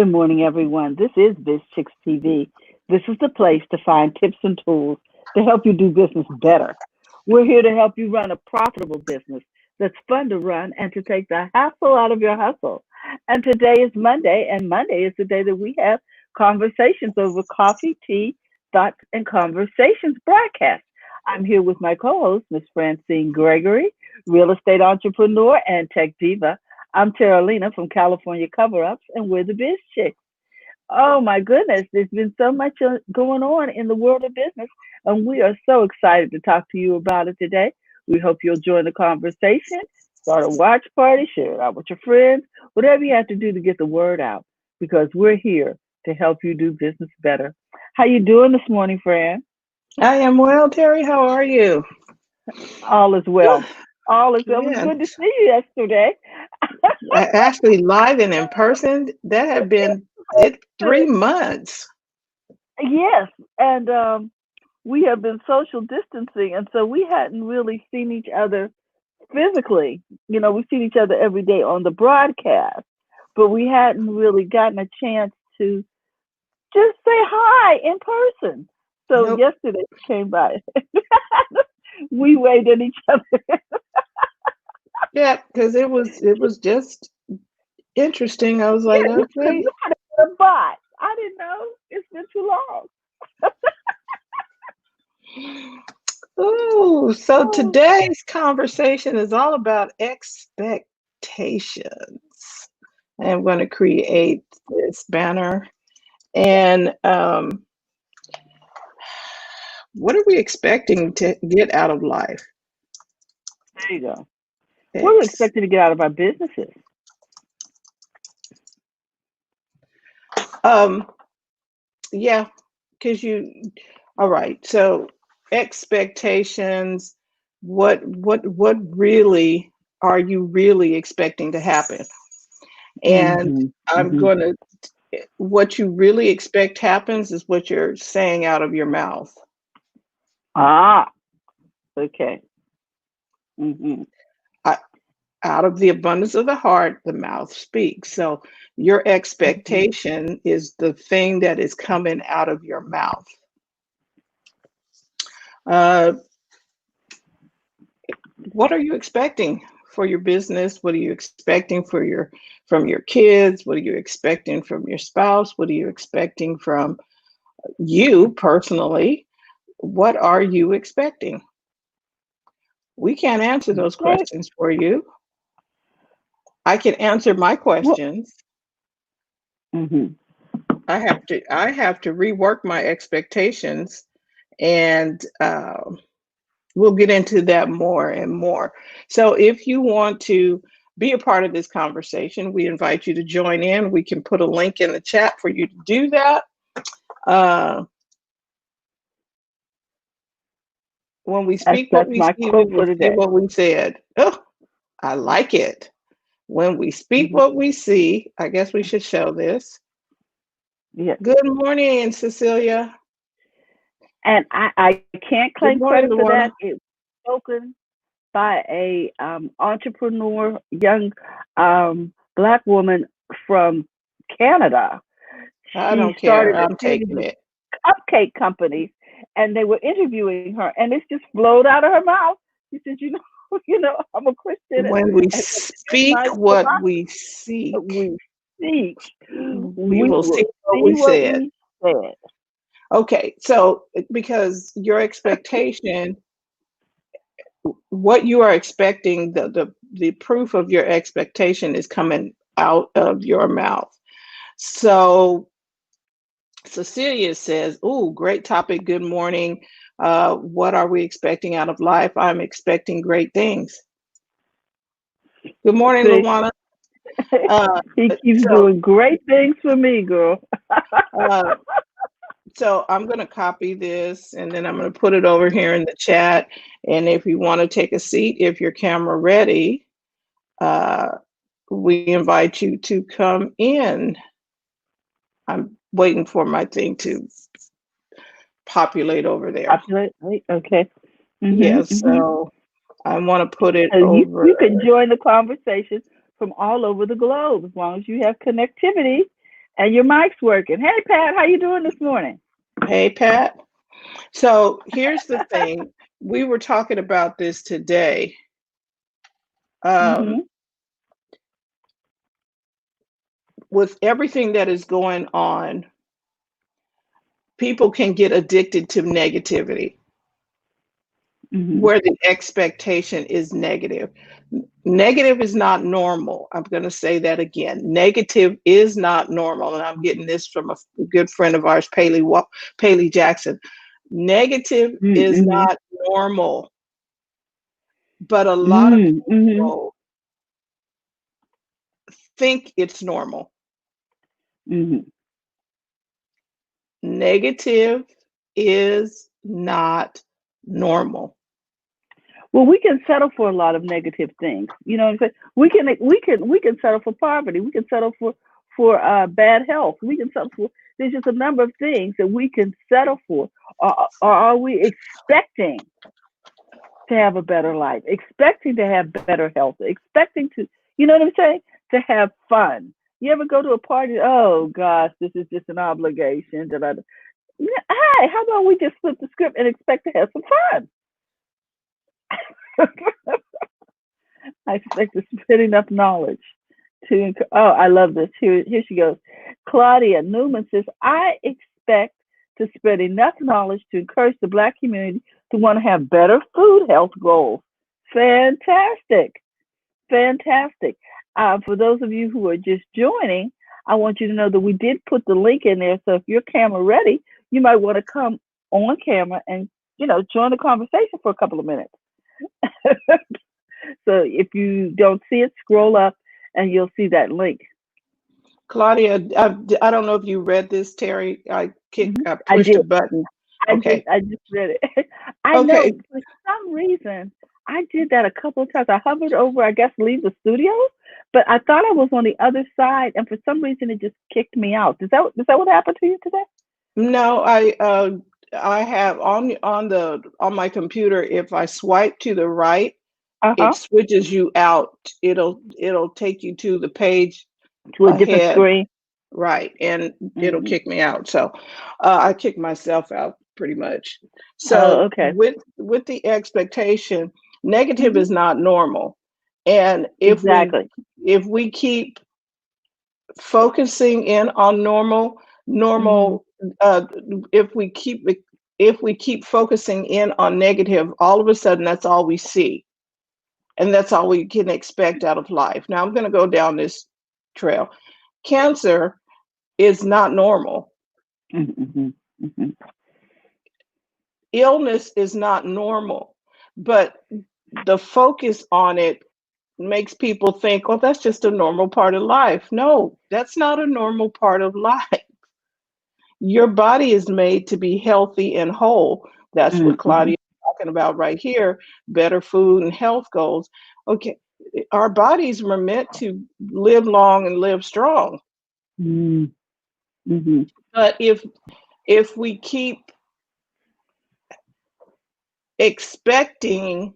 Good morning, everyone. This is Biz Chicks TV. This is the place to find tips and tools to help you do business better. We're here to help you run a profitable business that's fun to run and to take the hassle out of your hustle. And today is Monday, and Monday is the day that we have conversations over coffee, tea, thoughts, and conversations broadcast. I'm here with my co-host, Miss Francine Gregory, real estate entrepreneur and tech diva. I'm Terralina from California Cover Ups, and we're the Biz Chicks. Oh my goodness, there's been so much going on in the world of business, and we are so excited to talk to you about it today. We hope you'll join the conversation, start a watch party, share it out with your friends, whatever you have to do to get the word out, because we're here to help you do business better. How you doing this morning, Fran? I am well, Terry. How are you? All is well. All is well. It was Yeah, good to see you yesterday. actually live and in person. That had been it 3 months. Yes, and we have been social distancing, and so we hadn't really seen each other physically. We've seen each other every day on the broadcast, but we hadn't really gotten a chance to just say hi in person. So Nope. yesterday we came by. We waved at each other. Yeah, because it was just interesting. I was like, Yeah, because okay. we had a bot. I didn't know. It's been too long. Oh, so Oh, today's conversation is all about expectations. I'm going to create this banner. And what are we expecting to get out of life? there you go. What are we Ex- expecting to get out of our businesses? um, yeah, because all right. So expectations, what really are you really expecting to happen? And Mm-hmm. I'm Mm-hmm. going to, what you really expect happens is what you're saying out of your mouth. Ah, okay. Mm-hmm. I, Out of the abundance of the heart, the mouth speaks. So your Mm-hmm. expectation is the thing that is coming out of your mouth. Uh, what are you expecting for your business? What are you expecting from your kids? What are you expecting from your spouse? What are you expecting from you personally? What are you expecting? We can't answer those Okay. questions for you. I can answer my Well, questions. mm-hmm. I have to rework my expectations, and we'll get into that more and more. So if you want to be a part of this conversation, we invite you to join in. We can put a link in the chat for you to do that. Uh, when we That's speak what that's we my see, we quote will for say today. what we said. Oh, I like it. When we speak Mhm. what we see, I guess we should show this. Yes. Good morning, Cecilia. And I can't Good claim morning, credit for that. Luana. It was spoken by a entrepreneur, young black woman from Canada. I She don't care. started a I'm series taking of it. cupcake companies, and they were interviewing her, and it's just flowed out of her mouth. She said, I'm a Christian, When we and this is speak my what we philosophy. seek, We seek, we we will see will what see we what said. we said. Okay, so because your expectation, what you are expecting, the proof of your expectation is coming out of your mouth. So Cecilia says, "Ooh, great topic. Good morning. What are we expecting out of life? I'm expecting great things. Good morning, See, Luana. Uh, he keeps so, doing great things for me, girl. uh, so I'm going to copy this and then I'm going to put it over here in the chat. And if you want to take a seat, if your camera ready, uh, we invite you to come in. I'm waiting for my thing to populate over there. Absolutely. Okay. Yeah, Mhm. so I want to put it So you over. can join the conversation from all over the globe as long as you have connectivity And your mic's working. Hey, Pat, how you doing this morning? Hey, Pat. So here's the thing. We were talking about this today. Mm-hmm. With everything that is going on, people can get addicted to negativity, Mm-hmm. where the expectation is negative. Negative is not normal. I'm going to say that again. Negative is not normal. And I'm getting this from a good friend of ours, Paley Jackson. Negative is Mm-hmm. not normal, but a lot of Mm-hmm. people think it's normal. Mm-hmm. Negative is not normal. Well, we can settle for a lot of negative things. You know what I'm saying? We can settle for poverty. We can settle for bad health. We can settle for. There's just a number of things that we can settle for. Or are we expecting to have a better life? Expecting to have better health? Expecting to, you know what I'm saying? To have fun. You ever go to a party? Oh gosh, this is just an obligation. Hey, how about we just flip the script and expect to have some fun? I expect to spread enough knowledge to. Oh, I love this. Here she goes. Claudia Newman says, I expect to spread enough knowledge to encourage the Black community to want to have better food health goals. Fantastic. Fantastic. For those of you who are just joining, I want you to know that we did put the link in there. So if you're camera ready, you might want to come on camera and, join the conversation for a couple of minutes. So if you don't see it, scroll up and you'll see that link. Claudia, I don't know if you read this, Terry. I I pushed a did. button. Okay. I just read it. I know Okay. for some reason I did that a couple of times. I hovered over, I guess, leave the studio, but I thought I was on the other side, and for some reason it just kicked me out. Is that what happened to you today? No, I have on my computer, if I swipe to the right, it Uh-huh. switches you out. It'll take you to the page To a different ahead. screen. Right, and it'll Mhm. kick me out. So I kicked myself out pretty much. Oh, So okay. with the expectation, negative Mhm. is not normal. And Exactly. if we keep focusing in on Mhm. normal, uh, if we keep focusing in on negative, all of a sudden that's all we see. And that's all we can expect out of life. Now I'm going to go down this trail. Cancer is not normal. Mhm. Mhm. Illness is not normal, but the focus on it makes people think, oh, that's just a normal part of life. No, that's not a normal part of life. Your body is made to be healthy and whole. That's what Mhm. Claudia is talking about right here, better food and health goals. Okay, our bodies were meant to live long and live strong. Mhm. Mhm. But if we keep expecting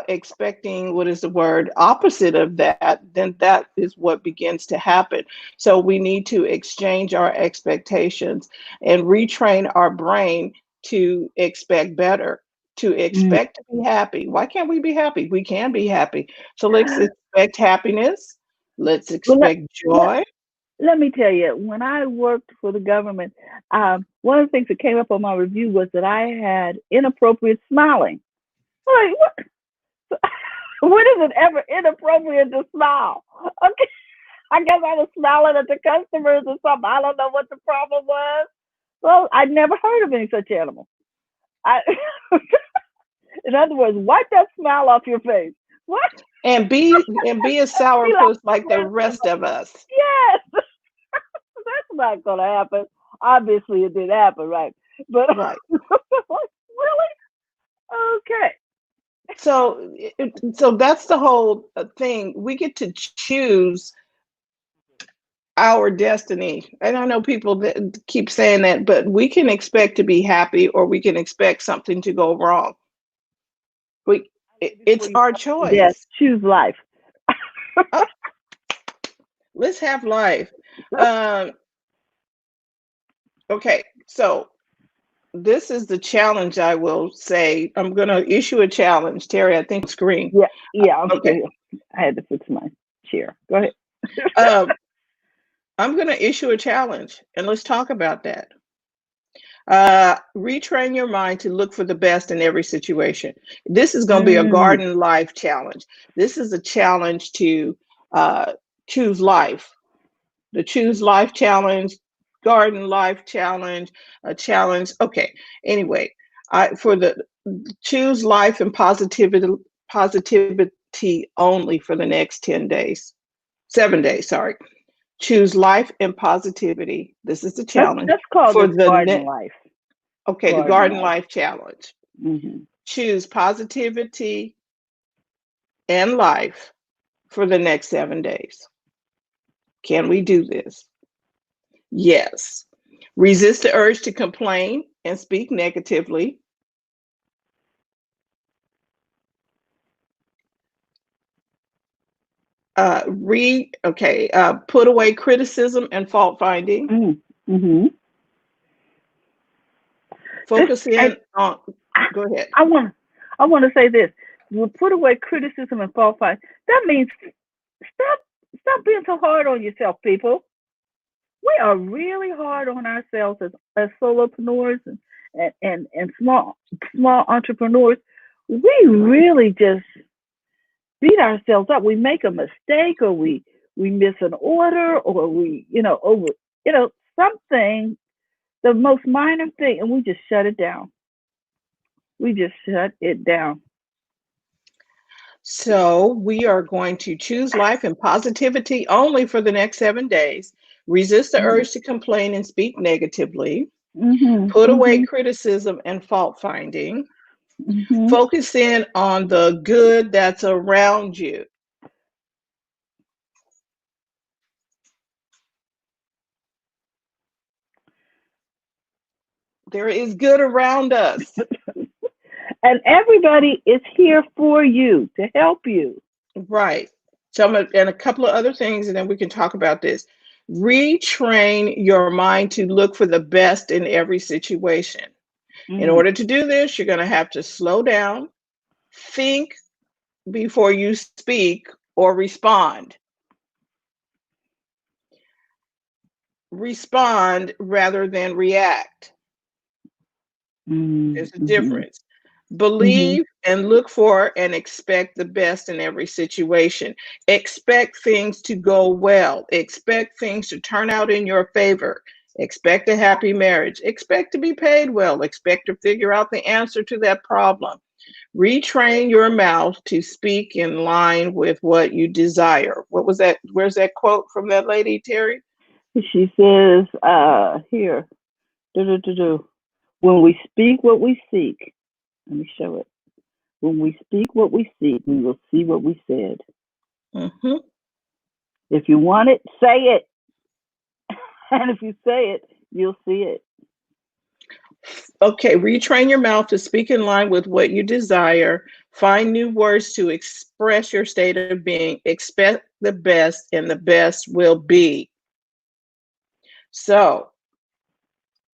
expecting, what is the word, opposite of that, then that is what begins to happen. So we need to exchange our expectations and retrain our brain to expect better, to Mhm. expect to be happy. Why can't we be happy? We can be happy. So let's expect happiness. Let's Well, expect let, joy. let me tell you, when I worked for the government, one of the things that came up on my review was that I had inappropriate smiling. Like, what? When is it ever inappropriate to smile? Okay, I guess I was smiling at the customers or something. I don't know what the problem was. Well, I'd never heard of any such animal. I, in other words, wipe that smile off your face. What? And be a Be like sourpuss like the the rest of rest them. of us. Yes, that's not going to happen. Obviously, it did happen, right? But Right. really? Okay. So that's the whole thing. We get to choose our destiny. And I know people that keep saying that, but we can expect to be happy or we can expect something to go wrong. We I live before it's you our die from death. choice. Choose life. Uh, Let's have life. Um, okay, so this is the challenge. I will say I'm going to issue a challenge. Terry, I think screen. Yeah, yeah, I'm still Okay. here. I had to fix my chair. Go ahead. Um, I'm going to issue a challenge, and let's talk about that. Retrain your mind to look for the best in every situation. This is going to be a Mm, garden life challenge. This is a challenge to choose life. The choose life challenge, garden life challenge, a challenge. Okay. Anyway, for the choose life and positivity only for the next 10 days, 7 days, sorry. Choose life and positivity. This is the challenge let's call for this the garden next. life. Okay, the Garden Garden life. Life Challenge. Hmm. Choose positivity and life for the next 7 days. Can we do this? Yes. Resist the urge to complain and speak negatively. Put away criticism and fault finding. Mm-hmm. This, Focus I, in on, go ahead. I want to say this. We put away criticism and fault find. That means stop, stop being so hard on yourself, people. We are really hard on ourselves as solopreneurs and small entrepreneurs. We really just beat ourselves up. We make a mistake, or we miss an order, or we over something, the most minor thing, and we just shut it down. We just shut it down. So we are going to choose life and positivity only for the next 7 days. Resist the Mm-hmm. urge to complain and speak negatively. Mm-hmm. Put away Mm-hmm. criticism and fault finding. Mm-hmm. Focus in on the good that's around you. There is good around us. And everybody is here for you to help you. Right. And a couple of other things, and then we can talk about this. Retrain your mind to look for the best in every situation. In Mm. order to do this, you're going to have to slow down, think before you speak or respond. Respond rather than react. There's a Mm-hmm. difference. Mm-hmm. Believe and look for and expect the best in every situation. Expect things to go well. Expect things to turn out in your favor. Expect a happy marriage. Expect to be paid well. Expect to figure out the answer to that problem. Retrain your mouth to speak in line with what you desire. What was that? Where's that quote from that lady, Terry? She says, here, do. When we speak what we seek, let me show it. When we speak what we seek, we will see what we said. Mm-hmm. If you want it, say it. And if you say it, you'll see it. Okay, retrain your mouth to speak in line with what you desire. Find new words to express your state of being. Expect the best, and the best will be. So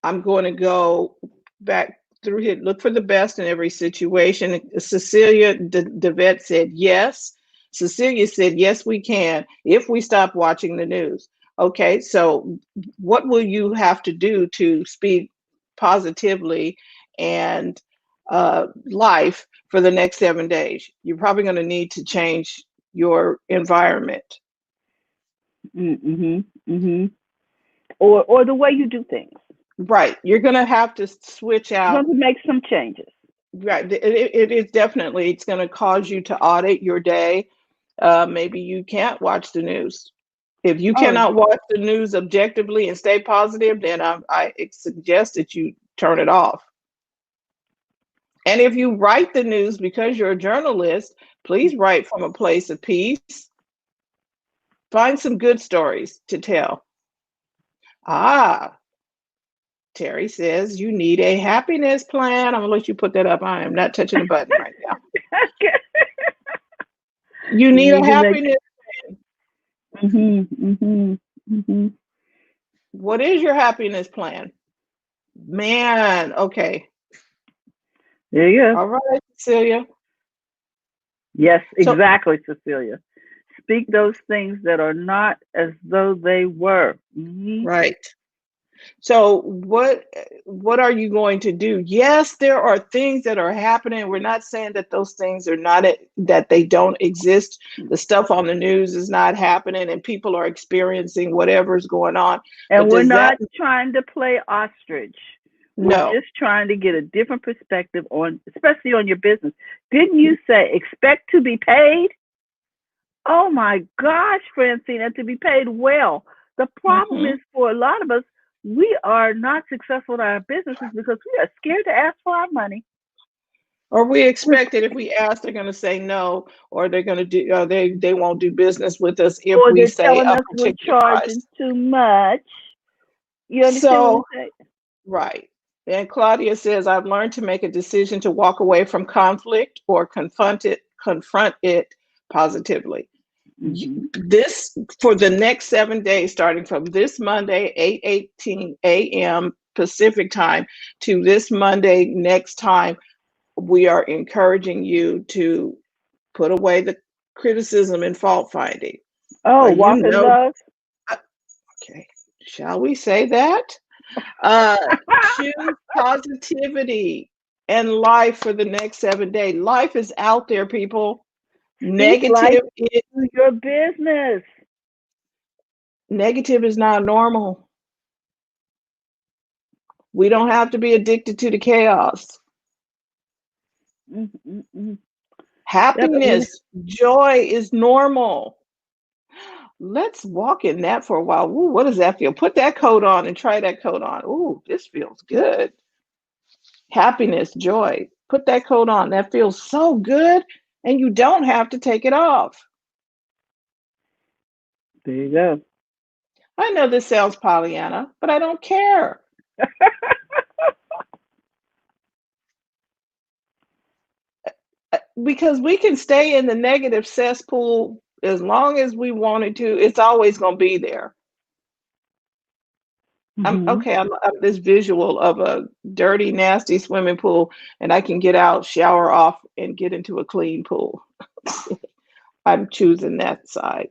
I'm going to go back through here. Look for the best in every situation. Cecilia DeVette said yes. Cecilia said, yes, we can if we stop watching the news. Okay, so what will you have to do to speak positively and life for the next 7 days? You're probably going to need to change your environment. Mm-hmm. Mm-hmm. Or the way you do things. Right. You're going to have to switch You're out. going to make some changes. Right. It is definitely, it's going to cause you to audit your day. Maybe you can't watch the news. If you Oh, cannot watch the news objectively and stay positive, then I suggest that you turn it off. And if you write the news because you're a journalist, please write from a place of peace. Find some good stories to tell. Ah, Terry says you need a happiness plan. I'm gonna let you put that up. I am not touching the button right now. You you need a need to make. happiness plan. What is your happiness plan? Man, okay. There you go. All right, Cecilia. Yes, So, exactly, Cecilia. Speak those things that are not as though they were. right. So what are you going to do? Yes, there are things that are happening. We're not saying that those things are not that they don't exist. The stuff on the news is not happening and people are experiencing whatever's going on. And But we're does that not trying to play ostrich. We're no. just trying to get a different perspective on, especially on your business. Didn't you say expect to be paid? Oh my gosh, Francine, and to be paid well. The problem Mhm. is for a lot of us, we are not successful in our businesses because we are scared to ask for our money. Or we expect that if we ask, they're going to say no, or they're going to do, they won't do business with us if Or we they're say telling a us we're particular price. charging too much. You understand what I'm So, saying? right. And Claudia says, I've learned to make a decision to walk away from conflict or confront it positively. This for the next 7 days, starting from this Monday, 8:18 a.m. Pacific time to this Monday next time, we are encouraging you to put away the criticism and fault finding. Oh, You walk in know, love. okay, shall we say that? Choose positivity and life for the next 7 days. Life is out there, people. Speak life Negative is to your business. negative is not normal. We don't have to be addicted to the chaos. Mm. Yeah, but Happiness, joy is normal. Let's walk in that for a while. Ooh, what does that feel? Put that coat on and try that coat on. Ooh, this feels good. Happiness, joy. Put that coat on. That feels so good. And you don't have to take it off. there you go. I know this sounds Pollyanna, but I don't care. Because we can stay in the negative cesspool as long as we wanted to. It's always going to be there. I'm Mm-hmm. okay. I'm this visual of a dirty, nasty swimming pool, and I can get out, shower off, and get into a clean pool. I'm choosing that side.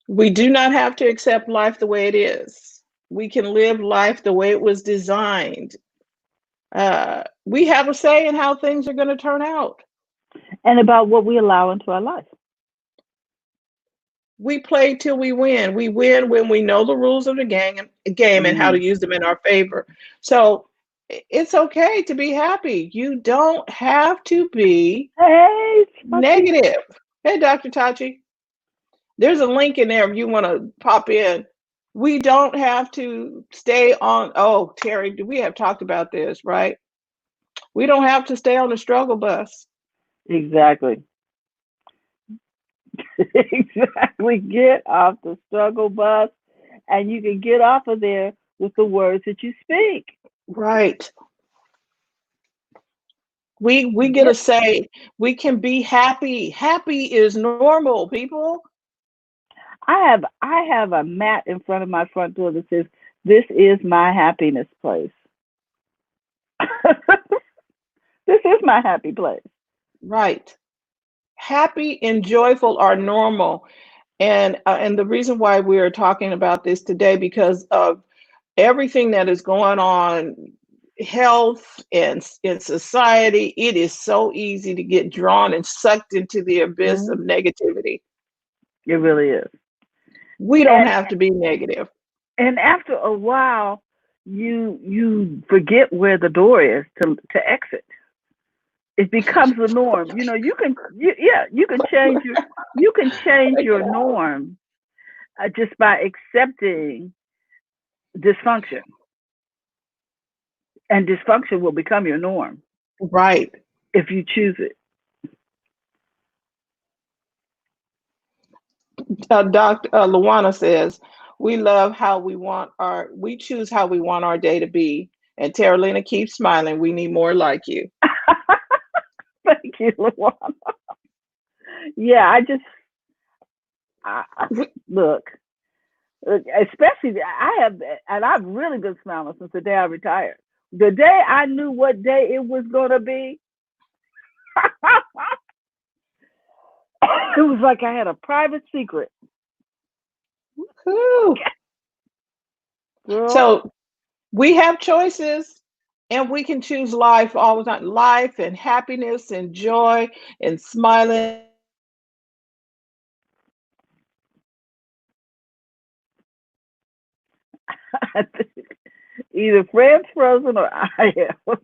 We do not have to accept life the way it is. We can live life the way it was designed. We have a say in how things are going to turn out. And about what we allow into our life. We play till we win. We win when we know the rules of the game and how to Mm. use them in our favor. So it's okay to be happy. You don't have to be Hey, Tati. negative. Hey, Dr. Tachi, there's a link in there if you want to pop in. We don't have to stay on. Oh, Terry, we have talked about this, right? We don't have to stay on the struggle bus. Exactly. Exactly. Get off the struggle bus, and you can get off of there with the words that you speak. Right. We get to Get. say we can be happy. Happy is normal, people. I have a mat in front of my front door that says, "This is my happiness place." This is my happy place. Right. Happy and joyful are normal. And the reason why we are talking about this today because of everything that is going on health and in society, it is so easy to get drawn and sucked into the abyss Mhm. of negativity. It really is. We don't And have to be negative. and after a while, you forget where the door is to exit. It becomes the norm. You can change your norm just by accepting dysfunction, and dysfunction will become your norm Right. if you choose it. Dr. Luana says, we choose how we want our day to be. And Terralina keeps smiling. We need more like you. Thank you, Luana. Yeah, I just Look, especially I have, and I've really been smiling since the day I retired. The day I knew what day it was gonna be, it was like I had a private secret. Whew. Girl, So we have choices and we can choose life all the time. Life and happiness and joy and smiling. either Fred's frozen or I am.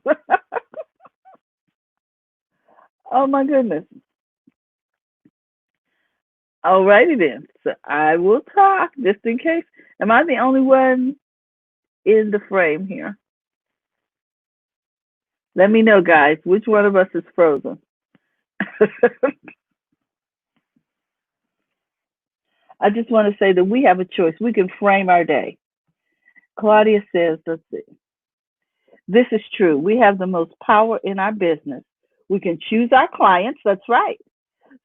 Oh my goodness. Alrighty then. So I will talk just in case. Am I the only one in the frame here? Let me know, guys, which one of us is frozen. I just want to say that we have a choice. We can frame our day. Claudia says, let's see. This is true. We have the most power in our business. We can choose our clients. That's right.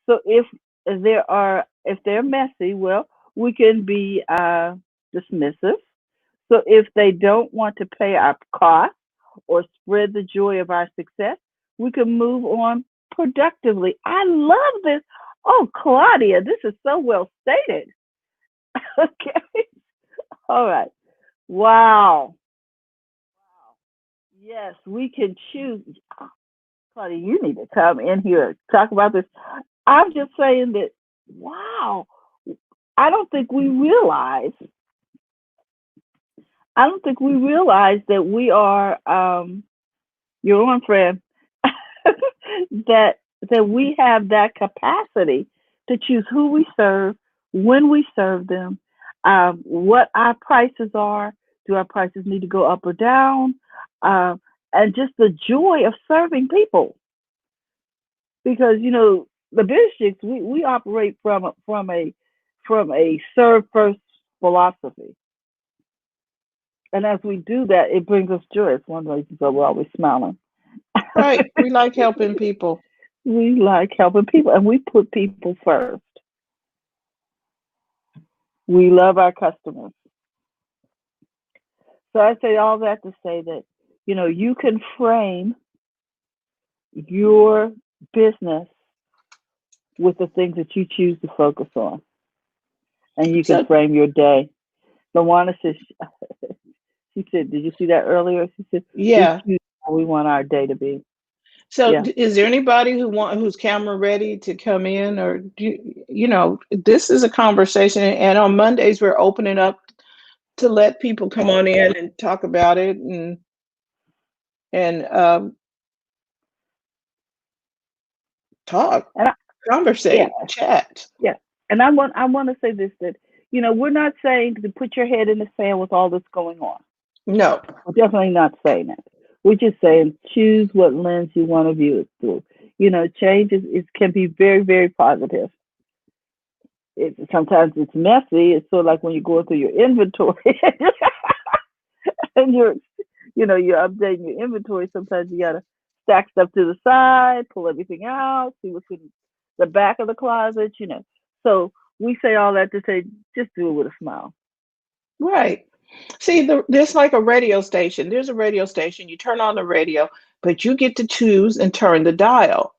So if they're messy, well, we can be dismissive. So if they don't want to pay our costs or spread the joy of our success, we can move on productively. I love this. Oh, Claudia, this is so well stated. Okay. All right. Wow. Yes, we can choose. Claudia, you need to come in here and talk about this. I'm just saying that, wow, I don't think we realize, I don't think we realize that we are, your own friend, that we have that capacity to choose who we serve, when we serve them, what our prices are. Do our prices need to go up or down? Um, and just the joy of serving people, because the Bishops, we operate from a serve first philosophy, and as we do that, it brings us joy. It's one of the reasons that we're always smiling. Right. We like helping people. We like helping people, and we put people first. We love our customers. So I say all that to say that you can frame your business with the things that you choose to focus on, and you can So, frame your day. Luana says, she said, did you see that earlier? She said, we yeah. choose how we want our day to be. So, Yeah. is there anybody who's camera ready to come in, or this is a conversation, and on Mondays we're opening up to let people come on in and talk about it and talk, And yeah, conversate, chat. yeah. And I want to say this, that we're not saying to put your head in the sand with all that's going on. No, We're definitely not saying that. We're just saying choose what lens you want to view it through. Change can be very, very positive. Sometimes it's messy. It's sort of like when you're going through your inventory and you're updating your inventory. Sometimes you gotta stack stuff to the side, pull everything out, see what's in the back of the closet. So we say all that to say, just do it with a smile. right. See, there's like a radio station. There's a radio station. You turn on the radio, but you get to choose and turn the dial.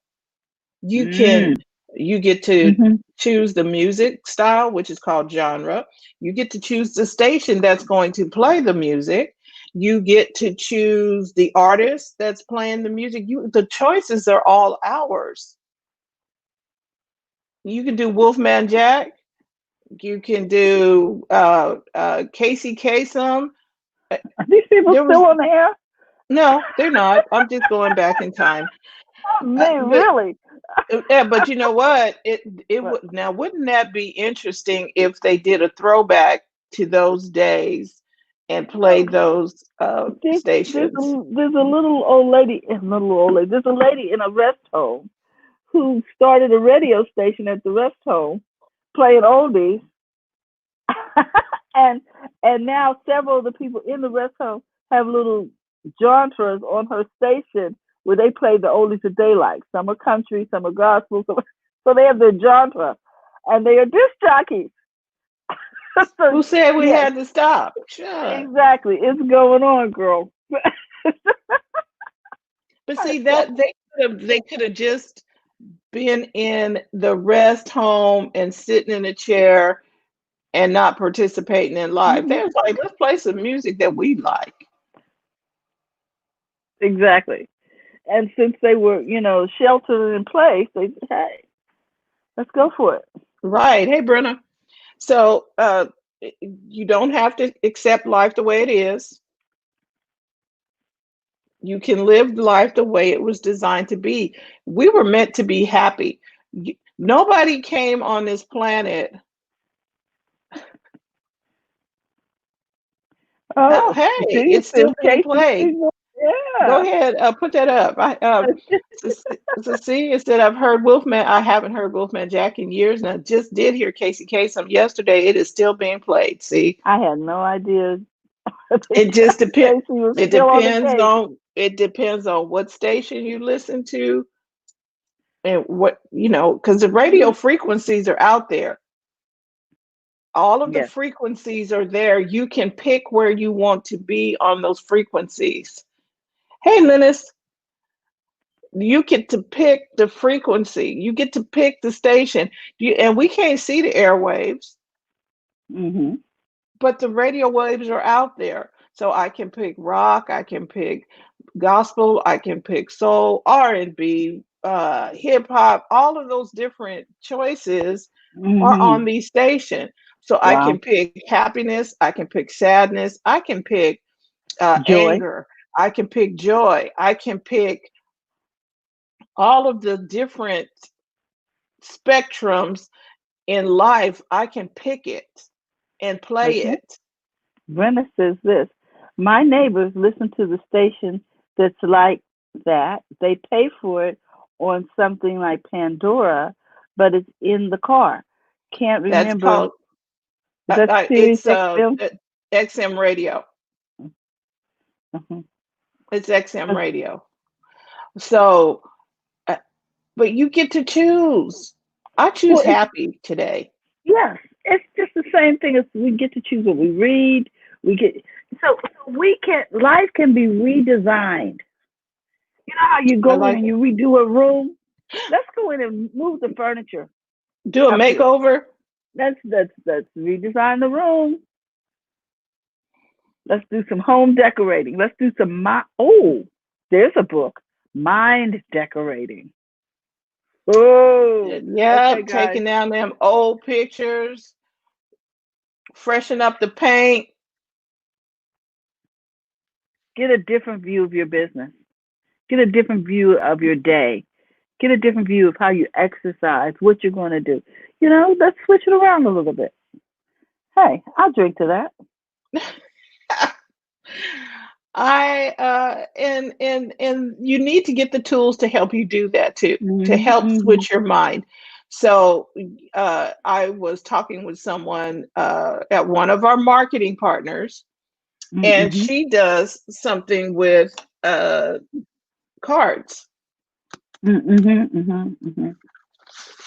You can, Mm. you get to Hmm. choose the music style, which is called genre. You get to choose the station that's going to play the music. You get to choose the artist that's playing the music. The choices are all ours. You can do Wolfman Jack. You can do Casey Kasem. Are these people There was still on the air? No, they're not. I'm just going back in time. Oh, man, But really? yeah, but you know what? It But would now wouldn't that be interesting if they did a throwback to those days and played those stations? there's a little old lady, There's a lady in a rest home who started a radio station at the rest home playing oldies, and now several of the people in the rest home have little genres on her station where they play the oldies that they like. Some are country, some are gospel, so they have their genre. and they are disc jockeys. Who So, said we yes, had to stop? Sure. exactly. It's going on, girl. But see that they could have just been in the rest home and sitting in a chair and not participating in life. They Mhm. was like, let's play some music that we like. Exactly. And since they were, sheltered in place, they said, hey, let's go for it. Right. Hey, Brenna. So you don't have to accept life the way it is. You can live life the way it was designed to be. We were meant to be happy. Nobody came on this planet. Oh, Oh, hey, see, it's it still says being Casey played. Kasem. Go Yeah. ahead, put that up. So see, instead I've heard Wolfman, I haven't heard Wolfman Jack in years, and I just did hear Casey Kasem yesterday. It is still being played. See, I had no idea it just depends. Casey was It still on the depends case. on it depends on what station you listen to and what because the radio Hmm. frequencies are out there. All of the Yes. frequencies are there. You can pick where you want to be on those frequencies. Hey, Linus, you get to pick the frequency. You get to pick the station. And we can't see the airwaves, Hmm. but the radio waves are out there. So I can pick rock, I can pick gospel, I can pick soul, R&B, hip hop. All of those different choices are on Hmm. the station. So I can Wow. pick happiness, I can pick sadness, I can pick Joy. anger, I can pick joy, I can pick all of the different spectrums in life. I can pick it and play Okay. it. Brenda says this. My neighbors listen to the station that's like that. They pay for it on something like Pandora, but it's in the car. Can't That's remember. called Is that Sirius it's XM? XM radio. Hmm. It's XM radio. So, uh, but you get to choose. I choose Well, it's happy today. yes, it's just the same thing as we get to choose what we read. We get so we can life can be redesigned. You know how you I go in like and it. you redo a room? Let's go in and move the furniture Do a up here. makeover. Let's redesign the room. Let's do some home decorating. Let's do some there's a book. Mind decorating. Oh, okay, Yep, guys. taking down them old pictures, freshen up the paint. Get a different view of your business. Get a different view of your day. Get a different view of how you exercise, what you're going to do. Let's switch it around a little bit. Hey, I'll drink to that. And you need to get the tools to help you do that too, to Hmm. help Hmm. switch your mind. So I was talking with someone at one of our marketing partners, and Hmm. she does something with cards, Hmm. Hmm. Hmm.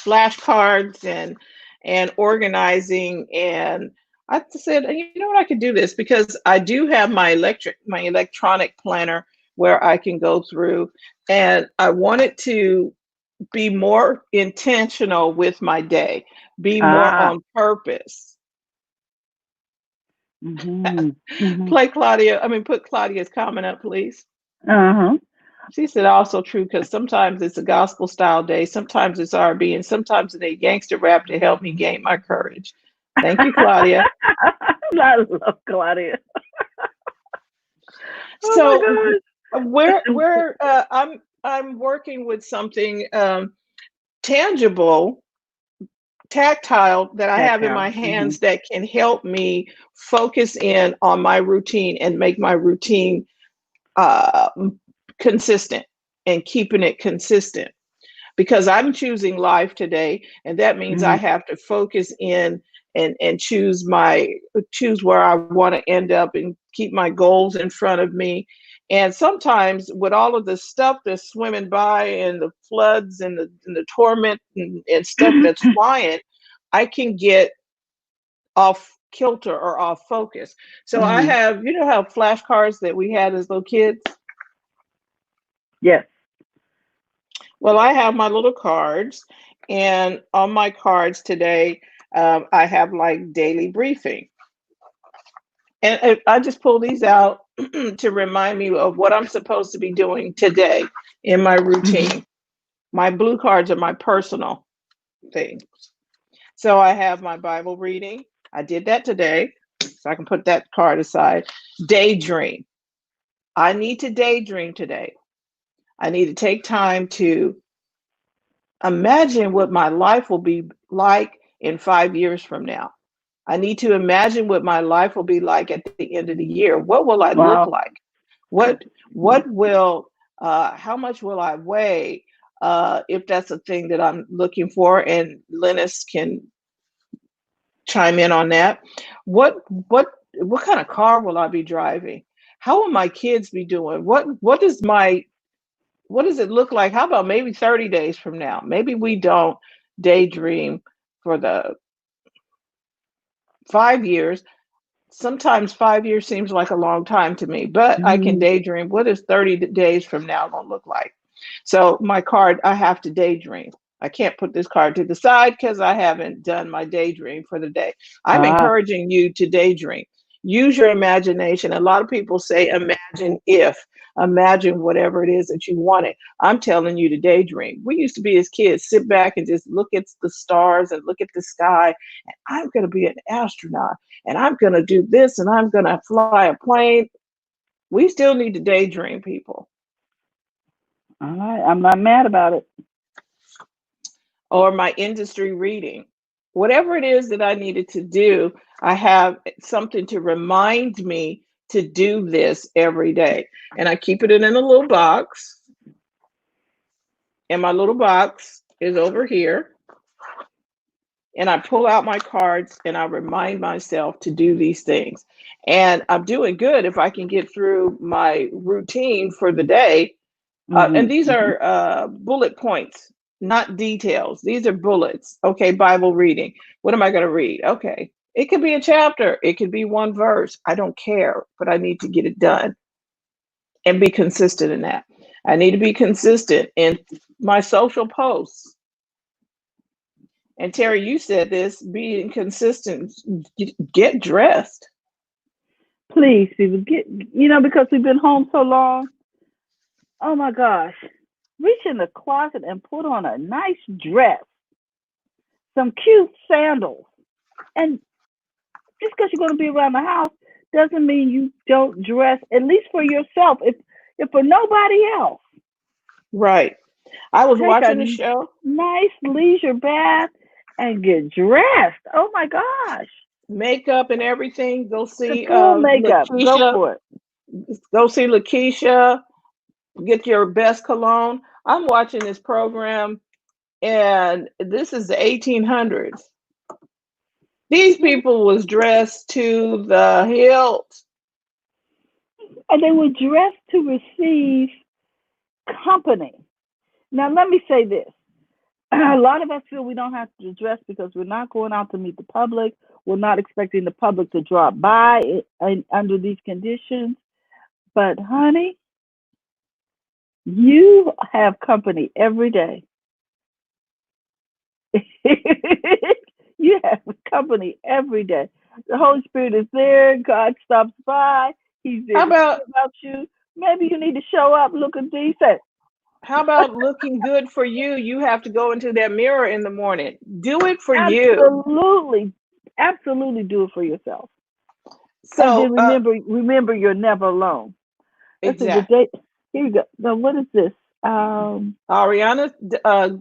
flashcards, and organizing. And I said, you know what, I could do this because I do have my electronic planner where I can go through, and I wanted to be more intentional with my day, be more Ah. on purpose. Hmm. Hmm. Play Claudia, I mean, put Claudia's comment up, please. Uh-huh. She said also true because sometimes it's a gospel style day, sometimes it's R&B, and sometimes it's a gangster rap to help me gain my courage. Thank you, Claudia. I love Claudia. Oh my So gosh. I'm working with something tangible, tactile that I have in Tactile. my Hmm. hands that can help me focus in on my routine and make my routine uh, consistent and keeping it consistent because I'm choosing life today, and that means I Hmm. have to focus in and choose where I want to end up and keep my goals in front of me. And sometimes with all of the stuff that's swimming by and the floods and the torment and stuff that's flying, I can get off kilter or off focus. So I Hmm. have, you know how flashcards that we had as little kids? Yes. Well, I have my little cards, and on my cards today, I have like daily briefing. And I just pull these out to remind me of what I'm supposed to be doing today in my Hmm. routine. My blue cards are my personal things. So I have my Bible reading. I did that today, so I can put that card aside. Daydream. I need to daydream today. I need to take time to imagine what my life will be like in 5 years from now. I need to imagine what my life will be like at the end of the year. What will I look Wow. like? What will how much will I weigh, if that's a thing that I'm looking for, and Linus can chime in on that. What kind of car will I be driving? How will my kids be doing? What does it look like? How about maybe 30 days from now? Maybe we don't daydream for the 5 years. Sometimes 5 years seems like a long time to me, but I can Hmm. daydream. What is 30 days from now going to look like? So my card, I have to daydream. I can't put this card to the side because I haven't done my daydream for the day. I'm Ah. encouraging you to daydream. Use your imagination. A lot of people say, imagine if, imagine whatever it is that you wanted. I'm telling you to daydream. We used to be as kids, sit back and just look at the stars and look at the sky. And I'm going to be an astronaut, and I'm going to do this, and I'm going to fly a plane. We still need to daydream, people. All right. I'm not mad about it. Or my industry reading. Whatever it is that I needed to do, I have something to remind me to do this every day. And I keep it in a little box. And my little box is over here. And I pull out my cards and I remind myself to do these things. And I'm doing good if I can get through my routine for the day. Hmm. And these Hmm. are bullet points, not details. These are bullets. Okay, Bible reading. What am I going to read? Okay. It could be a chapter, it could be one verse. I don't care, but I need to get it done and be consistent in that. I need to be consistent in my social posts. And Terry, you said this, being consistent, get dressed. Please, people, because we've been home so long. Oh my gosh. Reach in the closet and put on a nice dress, some cute sandals. And just because you're going to be around the house doesn't mean you don't dress, at least for yourself. If for nobody else, Right. I was take a watching the show. nice leisure bath and get dressed. Oh my gosh. Makeup and everything. Go The see full makeup. Go Lakeisha. for it. Go see Lakeisha. Get your best cologne. I'm watching this program, and this is the 1800s. These people was dressed to the hilt. And they were dressed to receive company. Now, let me say this. A lot of us feel we don't have to dress because we're not going out to meet the public. We're not expecting the public to drop by under these conditions. But, honey, you have company every day. You have company every day. The Holy Spirit is there. God stops by. He's there How to see about about you. Maybe you need to show up looking decent. how about looking good for you? You have to go into that mirror in the morning. Do it for you. Absolutely, absolutely do it for yourself. And then So, remember, you're never alone. Let's see the exactly. date. Here you go. Now, what is this? Ariana,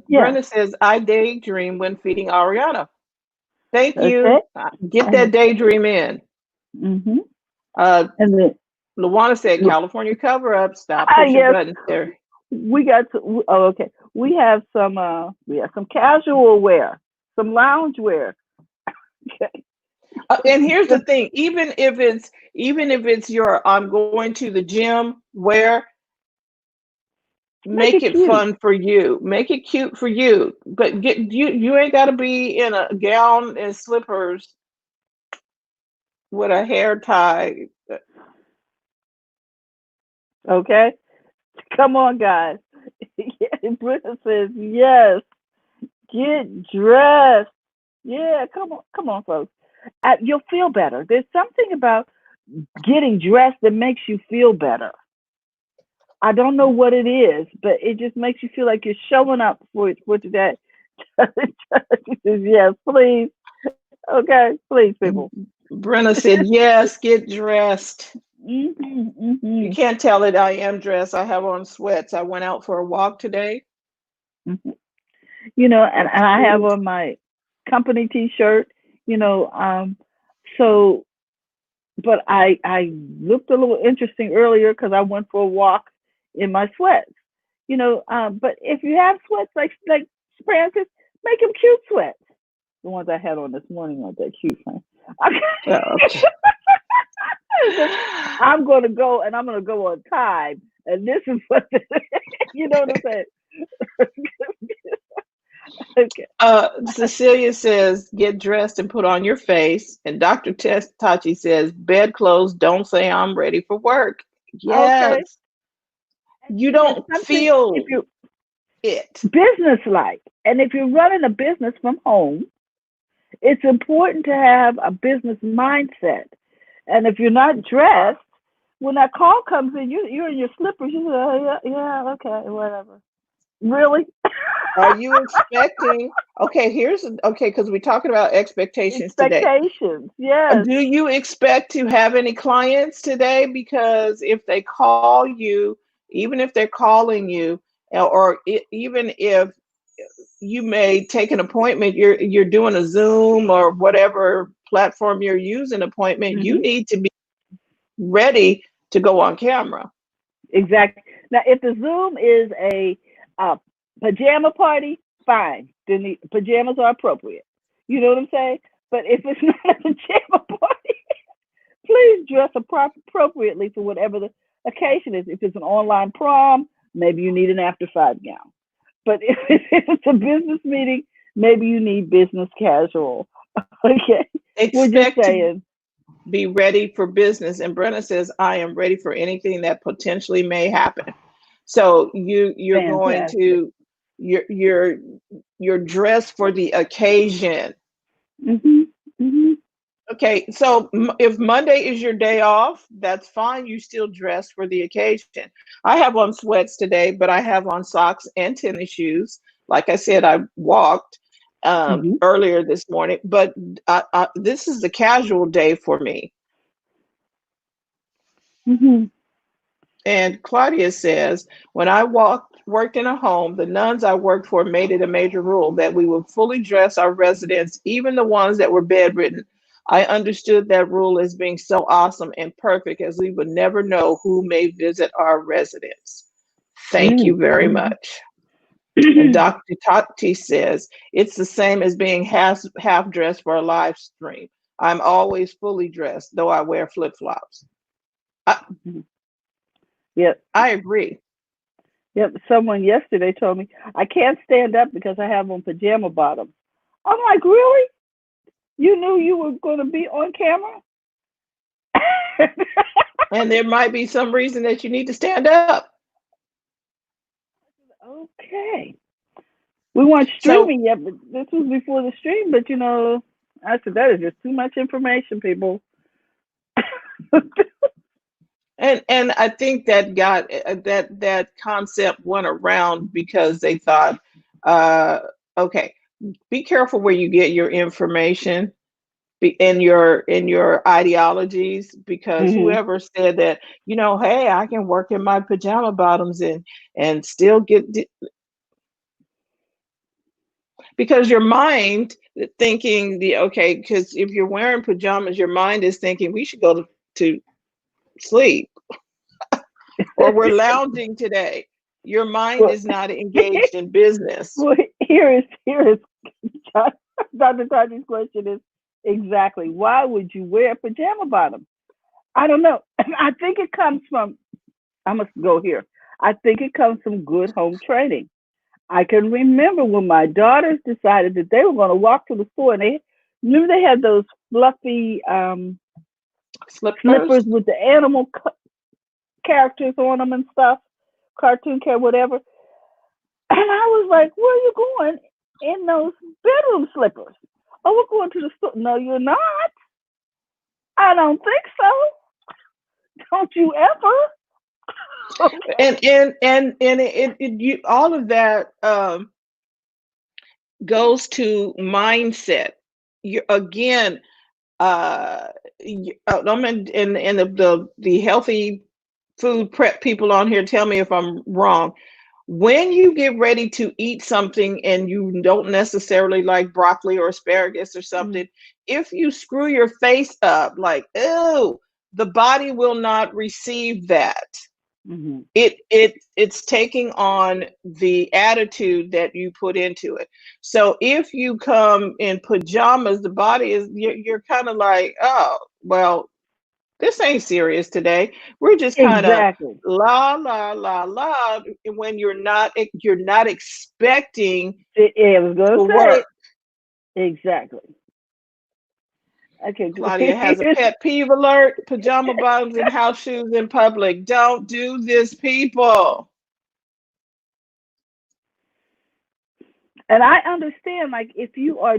Yeah. Brenda says, I daydream when feeding Ariana. Thank Okay. you. Get that And daydream in. mm-hmm. Uh, And then Luana said, California cover up. Stop pushing yes, buttons there. we got to. Oh, okay. We have some casual wear, some lounge wear. Okay. And here's the thing, even if it's your I'm going to the gym wear, Make Make it it cute. fun for you. Make it cute for you. But you ain't got to be in a gown and slippers with a hair tie. Okay, come on, guys. Yeah, Britta says yes. Get dressed. Yeah, come on, folks. You'll feel better. There's something about getting dressed that makes you feel better. I don't know what it is, but it just makes you feel like you're showing up for today. She says, yes, please. Okay, please, people. Brenna said, yes, get dressed. You Hmm. can't tell it. I am dressed. I have on sweats. I went out for a walk today. Hmm. And It's I have cool. on my company T-shirt. You know, so but I looked a little interesting earlier because I went for a walk in my sweats. But if you have sweats like Francis, make them cute sweats. The ones I had on this morning aren't that cute, huh? Okay. I'm gonna go and I'm gonna go on time, and this is what you know what I'm saying. Okay. Cecilia says, get dressed and put on your face. And Dr. Tachi says, bed clothes, don't say I'm ready for work. Okay. Yes. You don't Something if feel you're it. business like, and if you're running a business from home, it's important to have a business mindset. And if you're not dressed, when that call comes in, you're in your slippers. You say, oh, yeah, yeah, okay, whatever. Really? Are you expecting? Okay, okay, because we're talking about expectations today. Expectations, yes. Do you expect to have any clients today? Because if they call you, even if they're calling you, or even if you may take an appointment, you're doing a Zoom or whatever platform you're using appointment, you Hmm. need to be ready to go on camera. Exactly. Now, if the Zoom is a uh, pajama party, fine. Then the pajamas are appropriate. You know what I'm saying? But if it's not a pajama party, please dress appropriately for whatever the occasion is. If it's an online prom, maybe you need an after five gown. But if it's a business meeting, maybe you need business casual. Okay, we're just Expect to saying. be ready for business. And Brenna says, I am ready for anything that potentially may happen. So you're going Fantastic. to you're dressed for the occasion. Mhm. Mhm. Okay, so if Monday is your day off, that's fine. You still dress for the occasion. I have on sweats today, but I have on socks and tennis shoes. Like I said, I walked Mhm. earlier this morning, but this is the casual day for me. Mhm. And Claudia says, when I worked in a home, the nuns I worked for made it a major rule that we would fully dress our residents, even the ones that were bedridden. I understood that rule as being so awesome and perfect as we would never know who may visit our residence. Thank you Mm. very Mhm. much. And Dr. Tati says, it's the same as being half dressed for a live stream. I'm always fully dressed, though I wear flip flops. I, Mhm. Yep. I agree. Yep. Someone yesterday told me I can't stand up because I have on pajama bottoms. I'm like, really? You knew you were going to be on camera? And there might be some reason that you need to stand up. Okay. We weren't So, streaming yet, but this was before the stream. But I said that is just too much information, people. and I think that got that concept went around because they thought, uh, okay, be careful where you get your information in your ideologies, because Mhm. whoever said that, hey, I can work in my pajama bottoms and still get because your mind thinking the okay, because if you're wearing pajamas, your mind is thinking we should go to sleep, or we're lounging today. Your mind Well, is not engaged in business. well, here is Dr. Taji's question is exactly why would you wear pajama bottoms? I don't know. I think it comes from. I must go here. I think it comes from good home training. I can remember when my daughters decided that they were going to walk to the store, and they remember they had those fluffy Slippers. slippers with the animal characters on them and stuff, cartoon character, whatever. And I was like, "Where are you going in those bedroom slippers?" "Oh, we're going to the store." "No, you're not." "I don't think so." "Don't you ever?" And you, all of that goes to mindset. You again, I'm in the healthy food prep people on here. Tell me if I'm wrong. When you get ready to eat something and you don't necessarily like broccoli or asparagus or something, if you screw your face up like, ew, the body will not receive that. Mm-hmm. It's taking on the attitude that you put into it. So if you come in pajamas, the body is you're kind of like, oh, well, this ain't serious today. We're just kind of Exactly. la la la la when you're not expecting I was going to to say work. exactly. Okay. Claudia has a pet peeve alert: pajama bottoms and house shoes in public. Don't do this, people. And I understand, like, if you are,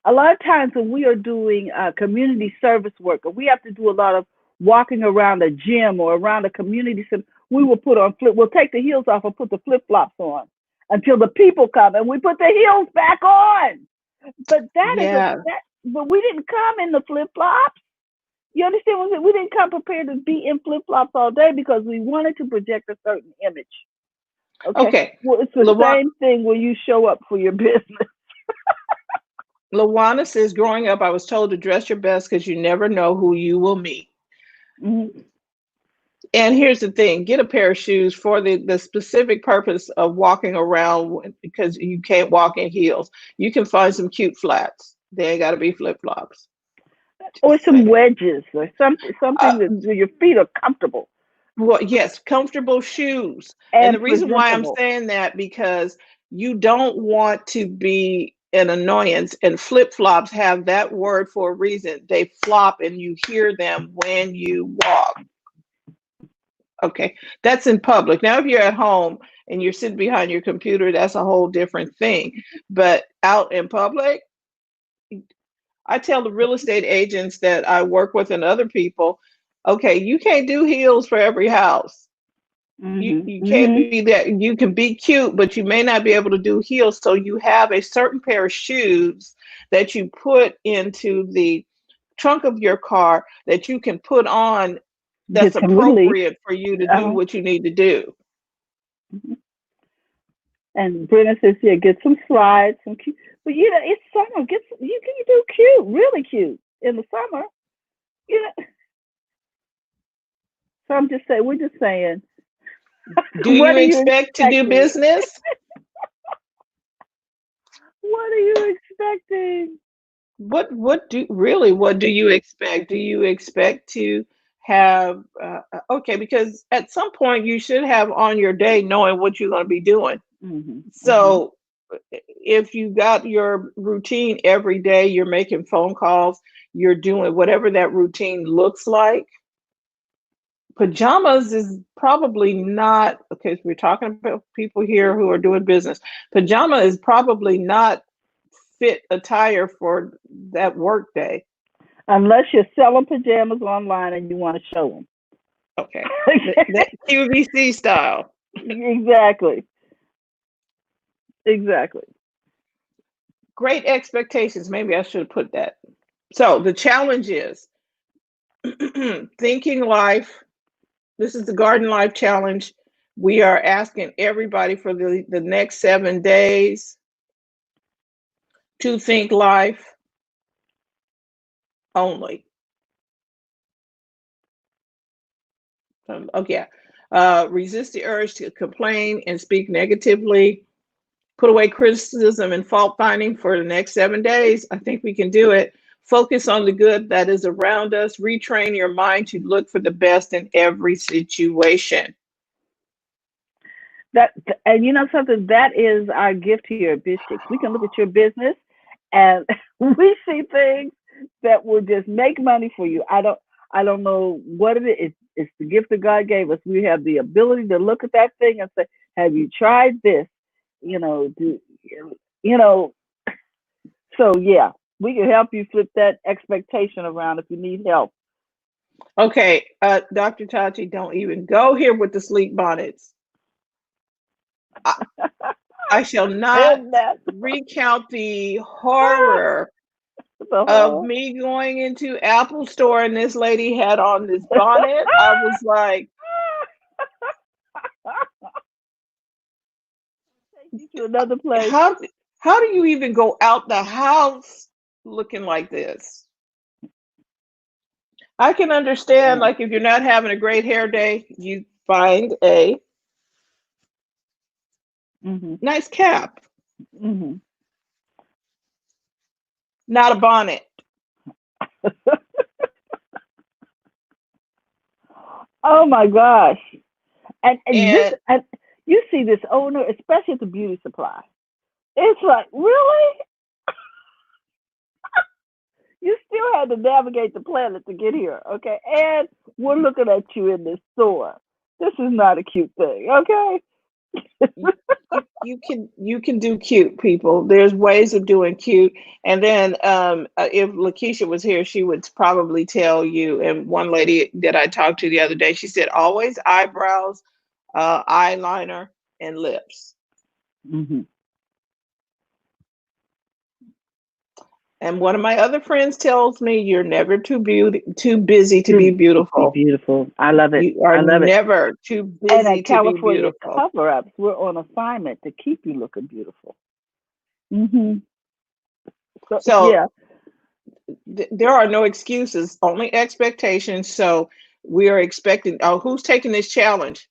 a lot of times when we are doing community service work, or we have to do a lot of walking around a gym or around a community center, we will we'll take the heels off and put the flip flops on until the people come, and we put the heels back on. But Yeah. but we didn't come in the flip flops. You understand? We didn't come prepared to be in flip flops all day because we wanted to project a certain image. Okay. Okay. Well, it's the same thing when you show up for your business. Lawana says, growing up, I was told to dress your best because you never know who you will meet. Mm-hmm. And here's the thing, get a pair of shoes for the specific purpose of walking around because you can't walk in heels. You can find some cute flats. They ain't got to be flip flops. Or some wedges or something that your feet are comfortable. Well, yes, comfortable shoes. And the reason why I'm saying that, because you don't want to be an annoyance, and flip flops have that word for a reason. They flop and you hear them when you walk. Okay, that's in public. Now, if you're at home and you're sitting behind your computer, that's a whole different thing. But out in public, I tell the real estate agents that I work with and other people, okay, you can't do heels for every house. You can't be that. You can be cute, but you may not be able to do heels. So you have a certain pair of shoes that you put into the trunk of your car that you can put on that's appropriate for you to do what you need to do. And Brenda says, yeah, get some slides, some cute. But it's summer. You can do cute, really cute in the summer. So I'm just saying, we're just saying. Do you expect to do business? What are you expecting? What do you expect? Do you expect to have okay, because at some point you should have on your day knowing what you're going to be doing. So if you got your routine every day, you're making phone calls, you're doing whatever that routine looks like. Pajamas is probably not, okay, so we're talking about people here who are doing business. Pajama is probably not fit attire for that work day. Unless you're selling pajamas online and you want to show them. Okay. That QVC style. Exactly. Great expectations. Maybe I should have put that. So the challenge is thinking life. This is the Garden Life Challenge. We are asking everybody for the next 7 days to think life only. Okay. Resist the urge to complain and speak negatively. Put away criticism and fault finding for the next 7 days. I think we can do it. Focus on the good that is around us. Retrain your mind to look for the best in every situation. And you know something, that is our gift here at Biz Chicks. We can look at your business and we see things that will just make money for you. I don't know what it is. It's the gift that God gave us. We have the ability to look at that thing and say, have you tried this? You know, you know, so yeah, we can help you flip that expectation around if you need help. Okay, Dr. Tachi, don't even go here with the sleep bonnets. I shall not And that recount the horror the of whole me going into Apple Store and this lady had on this bonnet. I was like, take you to another place. how do you even go out the house looking like this? I can understand, Yeah. like, if you're not having a great hair day, you find a Mhm. nice cap, Mhm. not a bonnet. Oh my gosh. And this And and you see this owner, especially at the beauty supply. It's like, really? You still had to navigate the planet to get here, okay? And we're looking at you in this store. This is not a cute thing, okay? you can do cute, people. There's ways of doing cute. And then if Lakeisha was here, she would probably tell you. And one lady that I talked to the other day, she said always eyebrows, eyeliner, and lips. Mhm. And one of my other friends tells me you're never too busy to be To be beautiful. beautiful. I love it. You are I love it. never too And busy at to be California beautiful. cover ups, we're on assignment to keep you looking beautiful. Mhm. So So yeah. there are no excuses, only expectations. So we are expecting. Oh, who's taking this challenge?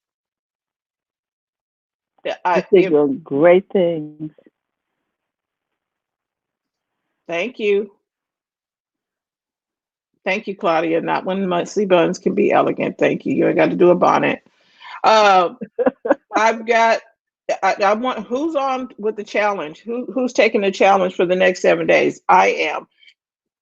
You I think if you're great things. Thank you, thank you, Claudia. Not when musty buns can be elegant. Thank you. You ain't got to do a bonnet. Uh, I've got. I want who's on with the challenge. Who's taking the challenge for the next 7 days? I am.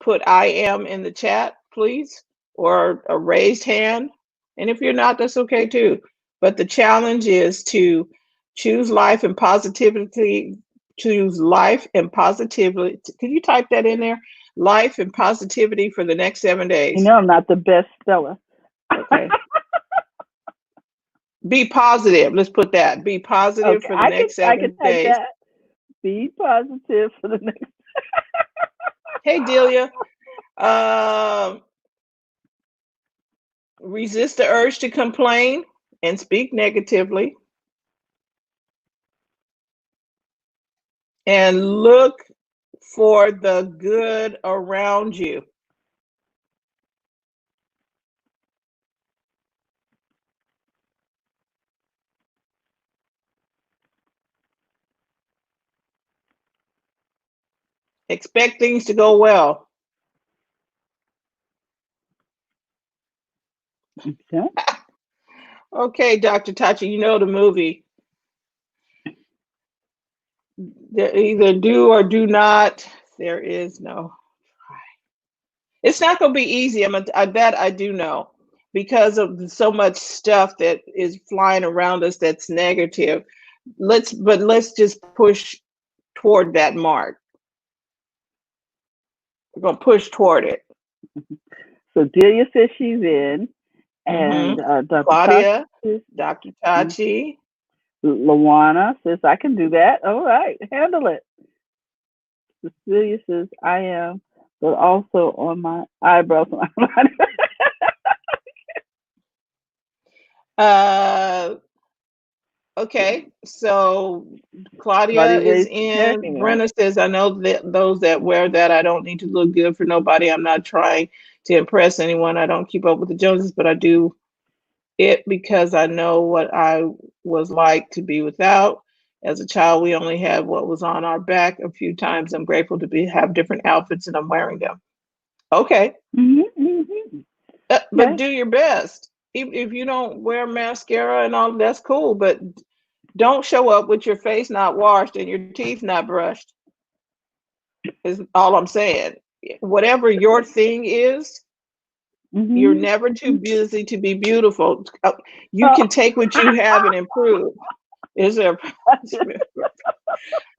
Put I am in the chat, please, or a raised hand. And if you're not, that's okay too. But the challenge is to choose life and positivity. Choose life and positivity. Can you type that in there? Life and positivity for the next 7 You days. know I'm not the best speller. Okay. Be positive. Let's put that. Be positive Okay, for the next I can seven type days. that. Be positive for the next. Hey, Delia. Um, resist the urge to complain and speak negatively. And look for the good around you. Expect things to go well. Okay. Okay, Dr. Tachi, you know the movie. Either do or do not. There is no. It's not going to be easy. That I do know because of so much stuff that is flying around us that's negative. Let's just push toward that mark. We're going to push toward it. So Delia says she's in, Hmm. and Dr. Tosh Claudia, says, Dr. mm, Tachi. Lawana says, I can do that. All right, handle it. Cecilia says, I am, but also on my eyebrows. Uh, okay, so Claudia Claudia is raised her in. hand. Brenna says, I know that those that wear that, I don't need to look good for nobody. I'm not trying to impress anyone. I don't keep up with the Joneses, but I do it because I know what I was like to be without. As a child, we only had what was on our back a few times. I'm grateful to have different outfits and I'm wearing them. Okay, Mm-hmm. but Okay. do your best. If you don't wear mascara and all, that's cool. But Don't show up with your face not washed and your teeth not brushed. Is all I'm saying. Whatever your thing is, you're Mm-hmm. never too busy to be beautiful. You Oh, can take what you have and improve. Is there a punishment?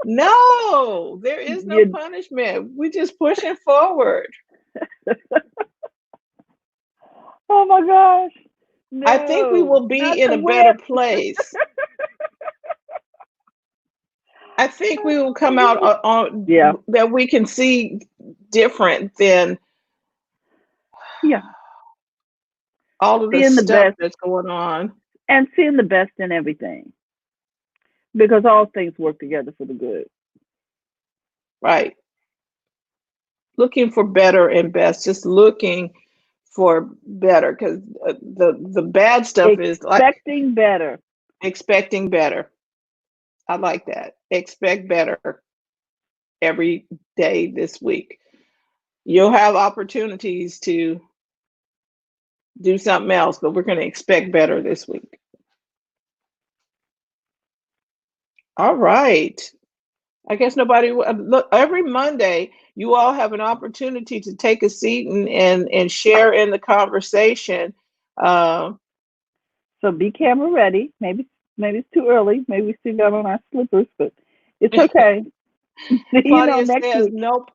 No, there is no you, punishment. We're just pushing forward. oh my gosh. I think we No, will not be in the a better whip. place. I think we will come out on Yeah, that we can see different than yeah. all of the Seeing the stuff best that's going on. and seeing the best in everything because all things work together for the good. Right. Looking for better and best, just looking for better because the bad stuff is like Expecting better. expecting better. I like that. Expect better every day this week. You'll have opportunities to do something else, but we're going to expect better this week. All right. I guess nobody look every Monday. You all have an opportunity to take a seat and share in the conversation. Uh, So be camera ready. Maybe it's too early. Maybe we still got on our slippers, but it's okay. Claudia Next says week. no.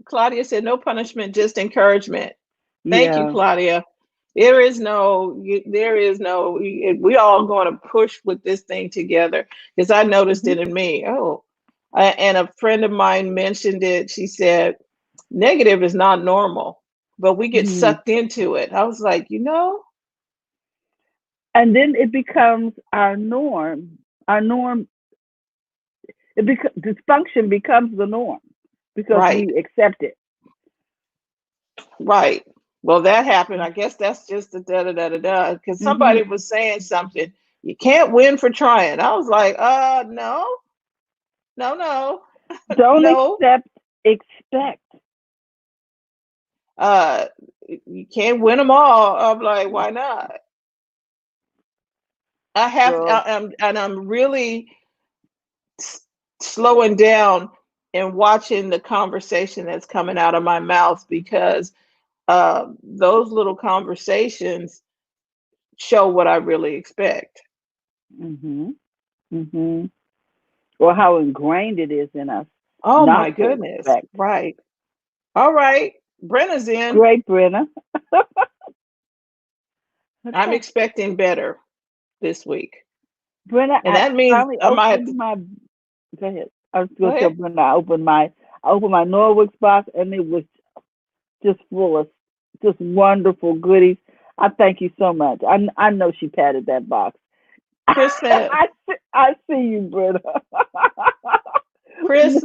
Claudia said no punishment, just encouragement. Thank you, Yeah. Claudia. There is no. There is no. We all going to push with this thing together because I noticed Hmm. it in me. Oh, and a friend of mine mentioned it. She said negative is not normal, but we get Hmm. sucked into it. I was like, And then it becomes our norm. Our norm. Dysfunction becomes the norm because right, we accept it. right. Well, that happened. I guess that's just the da da da da da. Because Hmm. somebody was saying something. You can't win for trying. I was like, no, no, no, Don't no. accept. Expect. Uh, you can't win them all. I'm like, why not? I have, Girl. and I'm really s- slowing down and watching the conversation that's coming out of my mouth because those little conversations show what I really expect. Hmm. Hmm. Or how ingrained it is in us Oh not my to goodness. expect. Right. All right. Brenna's in. Great, Brenna. I'm Okay. expecting better this week. Brenna, And I that means finally I might have opened to my. Go ahead. I was go going to tell ahead. Brenna I opened my Norwich box and it was just full of just wonderful goodies. I thank you so much. I know she patted that box. Christmas. I see you, Brenna.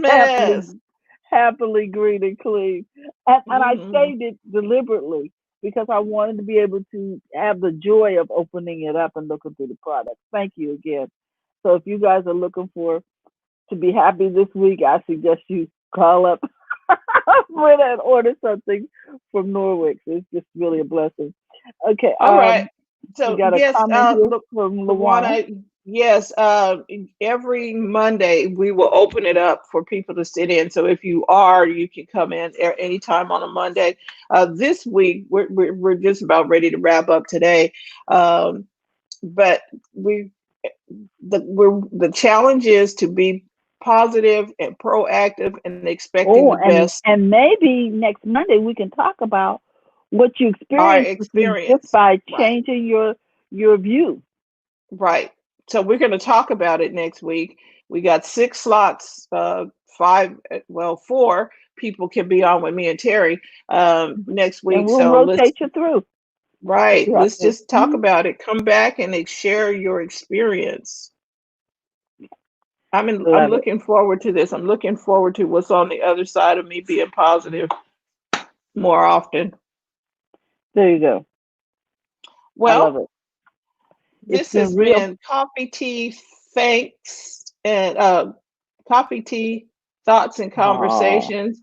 happily, Christmas. happily green and clean. And I Hmm. saved it deliberately because I wanted to be able to have the joy of opening it up and looking through the products. Thank you again. So if you guys are looking for to be happy this week, I suggest you call up Brenna and order something from Norwich. It's just really a blessing. Okay, All right. we So got a yes, comment here look, from Luana. Luana, yes, every Monday we will open it up for people to sit in. So if you are, you can come in anytime on a Monday. This week we're just about ready to wrap up today, but we the challenge is to be positive and proactive and expecting Oh, the best. and maybe next Monday we can talk about what you Our experienced this week just experience, by right? changing your view. Right. So we're going to talk about it next week. We got 6 slots, five, well, 4 people can be on with me and Terry next And week. we'll So let's, rotate you through right, throughout let's this. just talk about it. Come back and share your experience. I'm Love it. looking forward to this. I'm looking forward to what's on the other side of me being positive more often. There you go. I love Well, it. It's this been has real. been Coffee Tea Thanks and Coffee Tea Thoughts and Oh, Conversations.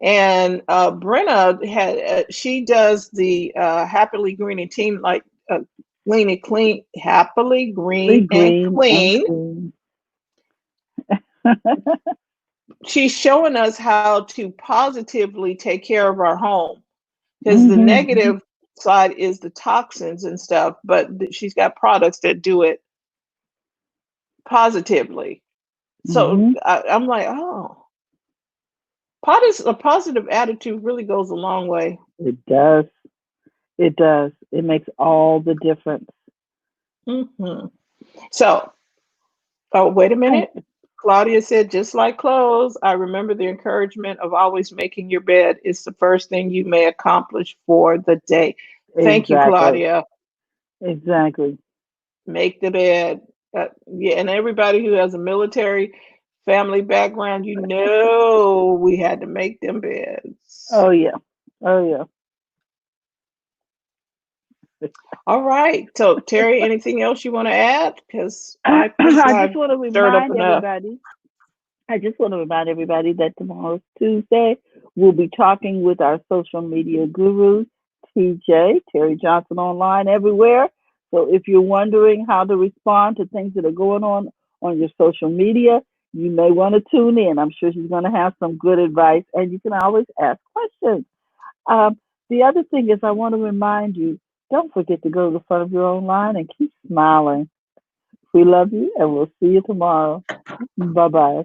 And Brenna she does the Happily Green and Team like clean and clean, happily really green and green and clean. clean. she's showing us how to positively take care of our home, because the Mhm. negative side is the toxins and stuff, but she's got products that do it positively. So Mhm. I'm like, oh, a positive attitude really goes a long way. It does. It does. It makes all the difference. Hmm. So, oh, wait a Thank minute. Claudia said, just like clothes, I remember the encouragement of always making your bed is the first thing you may accomplish for the day. Thank you, Exactly. Claudia. Exactly. Make the bed. Yeah, and everybody who has a military family background, you know, we had to make them beds. Oh yeah. Oh yeah. All right. So, Terry, anything else you want to add? Because I think I just I've want to stirred up remind enough. everybody. I just want to remind everybody that tomorrow's Tuesday. We'll be talking with our social media guru, TJ, Terry Johnson Online everywhere. So if you're wondering how to respond to things that are going on your social media, you may want to tune in. I'm sure she's going to have some good advice, and you can always ask questions. The other thing is, I want to remind you, don't forget to go to the front of your own line and keep smiling. We love you, and we'll see you tomorrow. Bye bye.